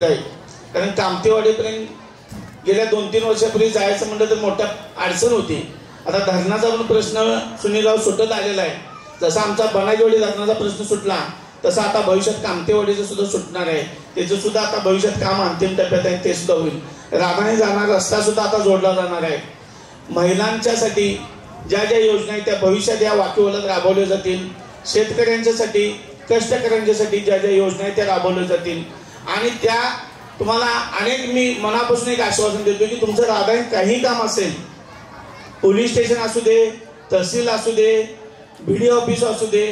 कारण कामतेवाडीपर्यंत गेल्या 2-3 वर्षापूर्वी जायचं म्हटलं तर मोठ्या अडचण होती। आता धरणाचा पण प्रश्न सुनीलराव सुटत आलेला आहे। जसा आमचा बनाईवाडी धरणाचा प्रश्न सुटला तसा आता भविष्यात कामतेवाडीचं सुद्धा सुटणार आहे। त्याचं सुद्धा आता भविष्यात काम अंतिम टप्प्यात आहे, ते सुद्धा होईल। राधाने जाणारा रस्ता सुद्धा आता जोडला जाणार आहे। महिलांच्यासाठी ज्या ज्या योजना आहेत त्या भविष्यात या वाकीवलात राबवल्या जातील। शेतकऱ्यांच्यासाठी कष्टकऱ्यांच्यासाठी ज्या ज्या योजना आहेत त्या राबवल्या जातील आणि त्या तुम्हाला अनेक मी मनापासून एक आश्वासन देतो की तुमचं राधाने काही काम असेल, पोलीस स्टेशन असू दे, तहसील असू दे, बीडीओ ऑफिस असू दे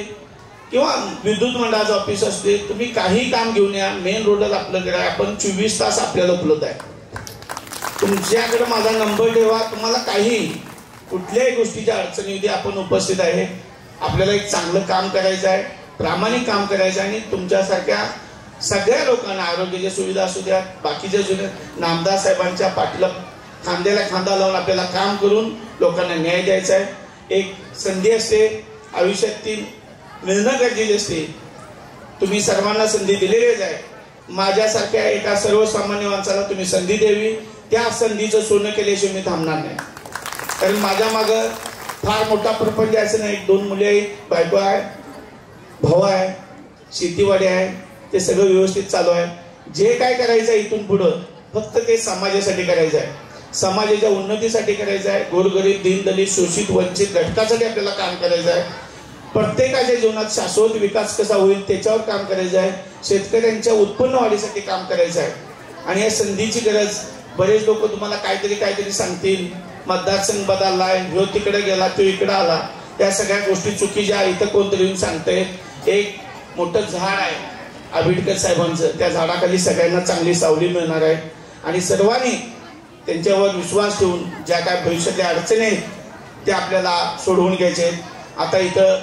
किंवा विद्युत मंडळाचं ऑफिस असू दे, तुम्ही काही काम घेऊन या। मेन रोडला आपलं घर आहे, आपण 24 तास आपल्याला उपलब्ध आहे। तुमच्याकडे माझा नंबर ठेवा, तुम्हाला काही कुठल्याही गोष्टीच्या अडचणी होती आपण उपस्थित आहे। आपल्याला एक चांगलं काम करायचं आहे, प्रामाणिक काम करायचं आहे आणि तुमच्यासारख्या सगळ्या लोकांना आरोग्याची सुविधा असू द्या, बाकीच्या जुन्या नामदार साहेबांच्या पाठीला खांद्याला खांदा लावून आपल्याला काम करून लोकांना न्याय द्यायचा आहे। एक संधी असते आयुष्यातील, मिळणं गरजेचे असते। तुम्ही सर्वांना संधी दिलेलीच आहे। माझ्यासारख्या एका सर्वसामान्य माणसाला तुम्ही संधी द्यावी, त्या संधीचं सोनं केल्याशिवाय मी थांबणार नाही। कारण माझ्या मागं फार मोठा प्रपंच असं नाही, 2 मुले आहेत, बायको आहे, भाऊ आहे, शेतीवाडी आहे, ते सगळं व्यवस्थित चालू आहे। जे काय करायचं आहे इथून पुढं फक्त ते समाजासाठी करायचं आहे, समाजाच्या उन्नतीसाठी करायचं आहे। गोरगरीब, दीनदलित, शोषित, वंचित घटकासाठी आपल्याला काम करायचं आहे। प्रत्येकाच्या जीवनात शाश्वत विकास कसा होईल त्याच्यावर काम करायचं आहे। शेतकऱ्यांच्या उत्पन्न वाढीसाठी काम करायचं आहे आणि या संधीची गरज, बरेच लोक तुम्हाला काहीतरी सांगतील, मतदारसंघ बदललाय, ह्यो तिकडे गेला, तो इकडे आला, या सगळ्या गोष्टी चुकीच्या। इथं कोणतरी येऊन सांगते एक मोठं झाड आहे आंबेडकर साहेबांचं, त्या झाडाखाली सगळ्यांना चांगली सावली मिळणार आहे आणि सर्वांनी त्यांच्यावर विश्वास ठेवून ज्या काय भविष्यातल्या अडचणी आहेत त्या आपल्याला सोडवून घ्यायचे आहेत। आता इथं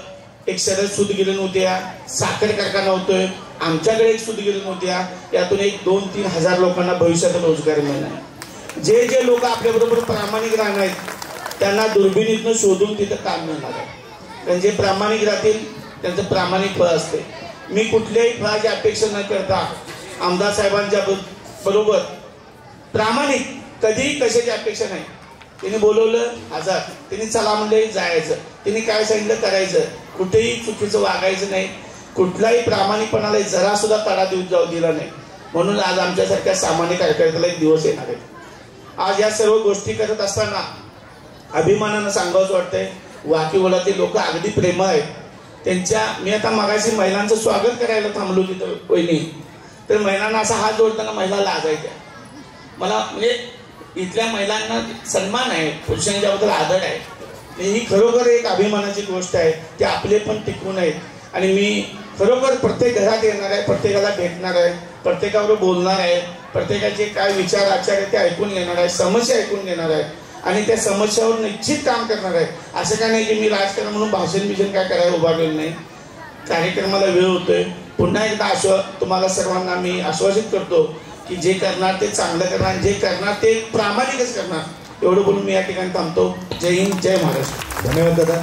एक सरळ सूतगिरण होत्या, साखर कारखाना होतोय, आमच्याकडे एक सूतगिरण होत्या, यातून एक 2-3 हजार लोकांना भविष्यात रोजगार मिळणार। जे जे लोक आपल्याबरोबर प्रामाणिक राहणार आहेत त्यांना दुर्बिणीतनं शोधून तिथं काम मिळणार आहे। कारण जे प्रामाणिक राहतील त्यांचं प्रामाणिक फळ असते। मी कुठल्याही फळाची अपेक्षा न करता आमदार साहेबांच्या बरोबर प्रामाणिक, कधी कशाची अपेक्षा नाही। त्यांनी बोलवलं हजर, त्यांनी चला म्हणले जायचं, त्यांनी काय सांगितलं करायचं, कुठेही चुकीचं वागायचं नाही, कुठलाही प्रामाणिकपणाला जरा सुद्धा तडा देऊन जाऊ दिला नाही। म्हणून आज आमच्यासारख्या सामान्य कार्यकर्त्याला एक दिवस येणार आहे। आज या सर्व गोष्टी करत असताना अभिमानानं सांगावंच वाटतंय, वाकीवलातील लोक अगदी प्रेमळ आहेत। त्यांच्या मी आता मगाशी महिलांचं स्वागत करायला थांबलो तिथं वहिनी, तर महिलांना असा हात जोडताना महिला लाजायच्या। मला म्हणजे इथल्या महिलांना सन्मान आहे, पुरुषांच्याबद्दल आदर आहे, ही खरोखर एक अभिमानाची गोष्ट आहे। ते आपले पण टिकून आहेत आणि मी खरोखर प्रत्येक घरात येणार आहे, प्रत्येकाला भेटणार आहे, प्रत्येकावर बोलणार आहे, प्रत्येकाचे काय विचार आचार आहे ते ऐकून घेणार आहे, समस्या ऐकून घेणार आहे आणि त्या समस्यावर निश्चित काम करणार आहे। असं काय नाही की मी राजकारण म्हणून भाषण काय करायला उभारलेलं नाही। कार्यक्रमाला वेळ होतोय, पुन्हा एकदा तुम्हाला सर्वांना मी आश्वासित करतो की जे करणार ते चांगलं करणार, जे करणार ते प्रामाणिकच करणार। एवढं बोलून मी या ठिकाणी थांबतो। जय हिंद, जय महाराष्ट्र। धन्यवाद दादा।